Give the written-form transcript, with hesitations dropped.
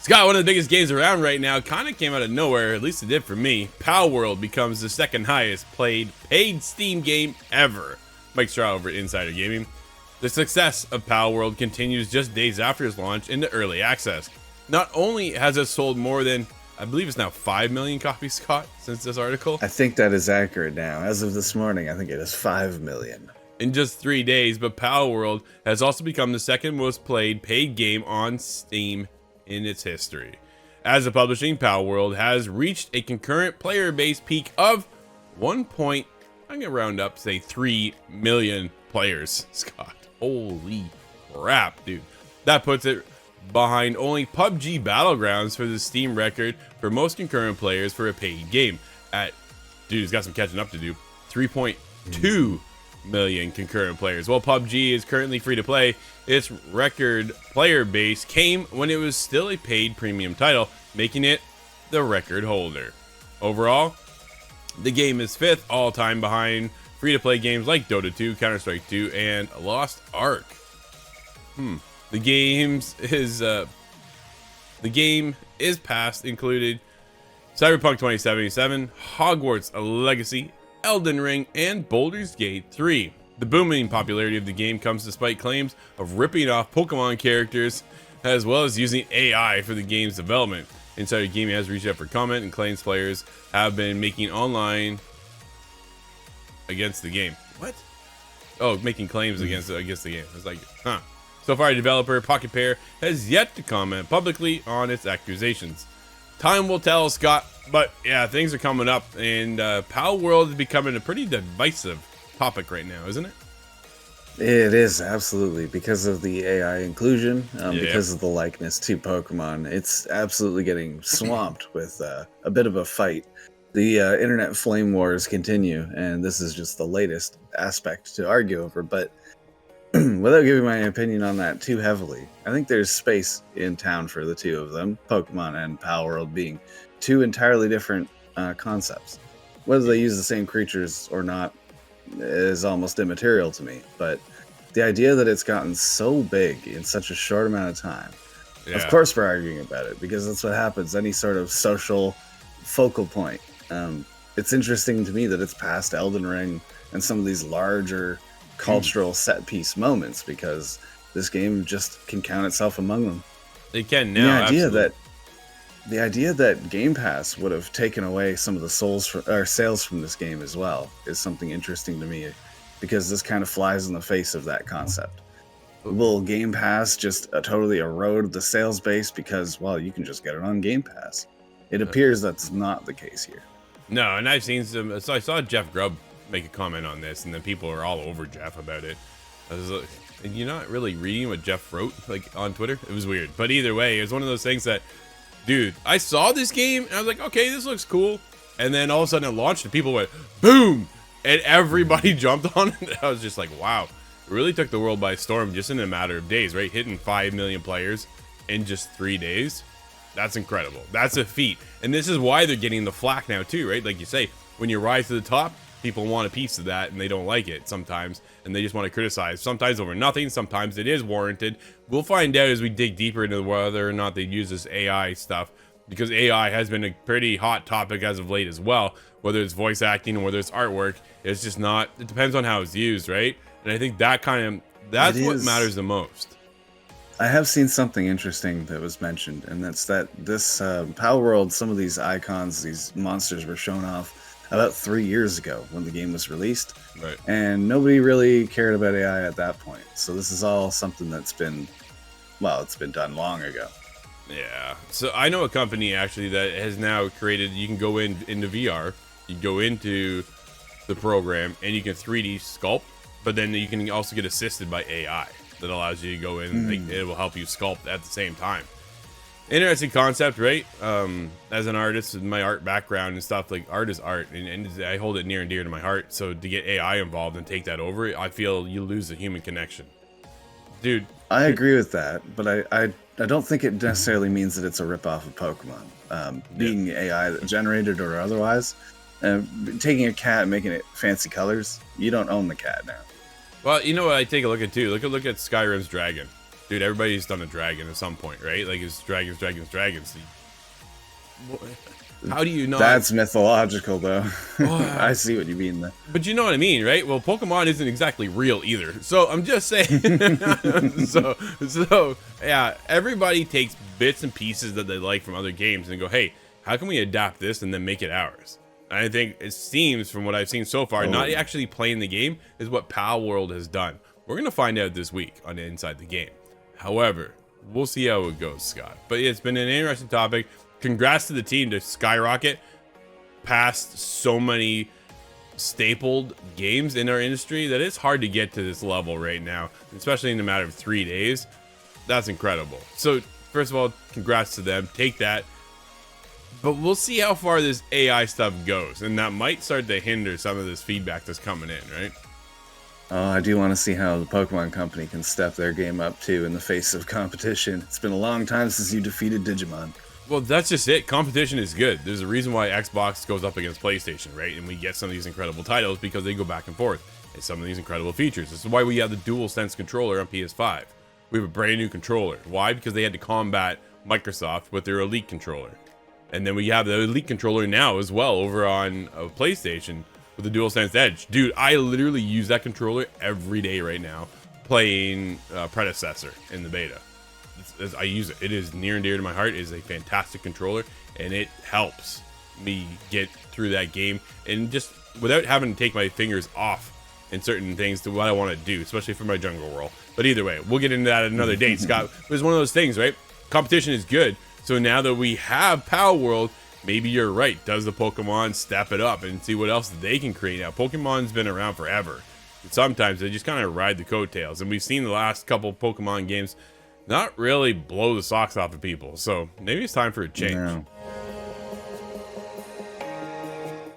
Scott, one of the biggest games around right now, kind of came out of nowhere, at least it did for me. Palworld becomes the second highest played paid Steam game ever. Mike Straw over at Insider Gaming. The success of Palworld continues just days after its launch into early access. Not only has it sold more than, I believe it's now 5 million copies, Scott, since this article. I think that is accurate now. As of this morning, I think it is 5 million. In just 3 days, but Palworld has also become the second most played paid game on Steam in its history. As of publishing, Palworld has reached a concurrent player base peak of 1. I'm gonna round up, say 3 million players. Scott, holy crap, dude. That puts it behind only PUBG Battlegrounds for the Steam record for most concurrent players for a paid game. At, dude, it's got some catching up to do. 3.2 million concurrent players. While PUBG is currently free to play, its record player base came when it was still a paid premium title, making it the record holder. Overall, the game is 5th all-time behind free-to-play games like Dota 2, Counter-Strike 2, and Lost Ark. The game is past included Cyberpunk 2077, Hogwarts Legacy, Elden Ring, and Baldur's Gate 3. The booming popularity of the game comes despite claims of ripping off Pokemon characters, as well as using AI for the game's development. Insider Gaming has reached out for comment and claims players have been making online against the game. What? Oh, making claims against the game. It's like, huh. So far, developer Pocket Pair has yet to comment publicly on its accusations. Time will tell, Scott, but yeah, things are coming up, and Palworld is becoming a pretty divisive topic right now, isn't it? It is, absolutely, because of the AI inclusion, because of the likeness to Pokemon. It's absolutely getting swamped with a bit of a fight. The internet flame wars continue, and this is just the latest aspect to argue over, but without giving my opinion on that too heavily, I think there's space in town for the two of them, Pokemon and Palworld, being two entirely different concepts. Whether they use the same creatures or not is almost immaterial to me, but the idea that it's gotten so big in such a short amount of time, of course we're arguing about it, because that's what happens, any sort of social focal point. It's interesting to me that it's past Elden Ring and some of these larger cultural set piece moments, because this game just can count itself among them. It can now. The idea that Game Pass would have taken away some of the sales from this game as well is something interesting to me, because this kind of flies in the face of that concept. Will Game Pass just totally erode the sales base because, well, you can just get it on Game Pass? It appears that's not the case here. No, and I've seen some. So I saw Jeff Grubb make a comment on this, and then people are all over Jeff about it. I was like, you're not really reading what Jeff wrote, like, on Twitter. It was weird, but either way, it was one of those things that, dude, I saw this game and I was like, okay, this looks cool, and then all of a sudden it launched and people went boom, and everybody jumped on it. I was just like, wow, it really took the world by storm just in a matter of days, right? Hitting 5 million players in just 3 days. That's incredible. That's a feat, and this is why they're getting the flack now too, right? Like you say, when you rise to the top, people want a piece of that, and they don't like it sometimes, and they just want to criticize. Sometimes over nothing, sometimes it is warranted. We'll find out as we dig deeper into whether or not they use this AI stuff, because AI has been a pretty hot topic as of late as well. Whether it's voice acting or whether it's artwork, it's just not. It depends on how it's used, right? And I think that's what matters the most. I have seen something interesting that was mentioned, and that's that this Palworld, some of these icons, these monsters were shown off about 3 years ago when the game was released, right? And nobody really cared about AI at that point. So this is all something that's been, well, it's been done long ago. Yeah. So I know a company actually that has now created. You can go into VR, you go into the program, and you can 3D sculpt. But then you can also get assisted by AI that allows you to go in and it will help you sculpt at the same time. Interesting concept, right? As an artist with my art background and stuff, like, art is art, and I hold it near and dear to my heart. So to get AI involved and take that over, I feel you lose the human connection, dude. I agree with that, but I don't think it necessarily means that it's a ripoff of Pokemon. Being AI generated or otherwise, taking a cat and making it fancy colors, you don't own the cat now. Well, you know what I take a look at too? Look at Skyrim's dragon. dude, everybody's done a dragon at some point, right? Like it's dragons. How do you not? That's mythological, though. I see what you mean, though. But you know what I mean, right? Well, Pokemon isn't exactly real either. So I'm just saying. so yeah, everybody takes bits and pieces that they like from other games and go, hey, how can we adapt this and then make it ours? And I think it seems from what I've seen so far, not actually playing the game is what Palworld has done. We're going to find out this week on Inside the Game. However, we'll see how it goes, Scott. But it's been an interesting topic. Congrats to the team to skyrocket past so many stapled games in our industry that it's hard to get to this level right now, especially in a matter of 3 days. That's incredible. So first of all, congrats to them. Take that. But we'll see how far this AI stuff goes, and that might start to hinder some of this feedback that's coming in, right? I do want to see how the Pokemon Company can step their game up too in the face of competition. It's been a long time since you defeated Digimon. Well, that's just it. Competition is good. There's a reason why Xbox goes up against PlayStation, right? And we get some of these incredible titles because they go back and forth. And some of these incredible features. This is why we have the DualSense controller on PS5. We have a brand new controller. Why? Because they had to combat Microsoft with their Elite controller. And then we have the Elite controller now as well over on PlayStation with the DualSense Edge. Dude, I literally use that controller every day right now playing Predecessor in the beta. I use it. It is near and dear to my heart. It is a fantastic controller, and it helps me get through that game and just without having to take my fingers off in certain things to what I want to do, especially for my jungle world. But either way, we'll get into that another day, Scott. But it's one of those things, right? Competition is good. So now that we have Palworld, maybe you're right. Does the Pokemon step it up and see what else they can create now? Pokemon's been around forever. And sometimes they just kind of ride the coattails. And we've seen the last couple Pokemon games not really blow the socks off of people. So maybe it's time for a change. No.